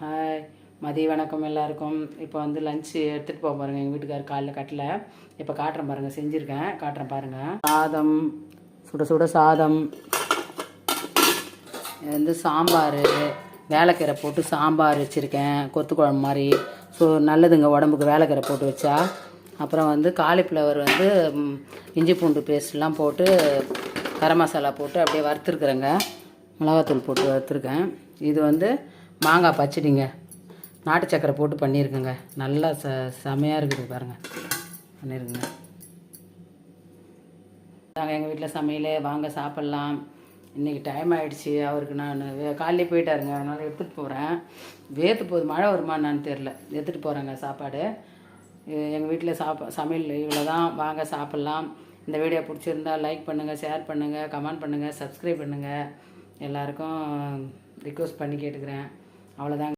Hi, மதிய வணக்கம் எல்லாருக்கும். இப்போ வந்து லஞ்சு எடுத்துகிட்டு போக பாருங்கள். எங்கள் வீட்டுக்கார் காலைல கட்டல. இப்போ காட்டுறேன் பாருங்கள், செஞ்சுருக்கேன், காட்டுறேன் பாருங்கள். சாதம், சுட சுட சாதம், இது வந்து சாம்பார், வேலைக்கீரை போட்டு சாம்பார் வச்சுருக்கேன், கொத்து குழம்பு மாதிரி. ஸோ நல்லதுங்க உடம்புக்கு வேலைக்கீரை போட்டு வச்சா. அப்புறம் வந்து காலிஃப்ளவர் வந்து இஞ்சி பூண்டு பேஸ்ட்லாம் போட்டு கரம் மசாலா போட்டு அப்படியே வறுத்துருக்குறேங்க. மிளகாத்தூள் போட்டு வறுத்துருக்கேன். இது வந்து மாங்காய் பச்சடிங்க, நாட்டு சக்கரை போட்டு பண்ணியிருக்குங்க. நல்லா செமையாக இருக்குது பாருங்கள், பண்ணியிருக்குங்க. நாங்கள் எங்கள் வீட்டில் சமையலே, வாங்க சாப்பிட்லாம். இன்றைக்கி டைம் ஆகிடுச்சி. அவருக்கு நான் காலையிலே போயிட்டாருங்க, அதனால் எடுத்துகிட்டு போகிறேன். வேர்த்து போகுது, மழை வருமா என்னான்னு தெரில. எடுத்துகிட்டு போகிறேங்க சாப்பாடு. எங்கள் வீட்டில் சமையல் இவ்வளோ தான். வாங்க சாப்பிட்லாம். இந்த வீடியோ பிடிச்சிருந்தால் லைக் பண்ணுங்கள், ஷேர் பண்ணுங்கள், கமெண்ட் பண்ணுங்கள், சப்ஸ்கிரைப் பண்ணுங்கள். எல்லாருக்கும் ரிக்வெஸ்ட் பண்ணி கேட்டுக்கிறேன். அவ்வளோதாங்க.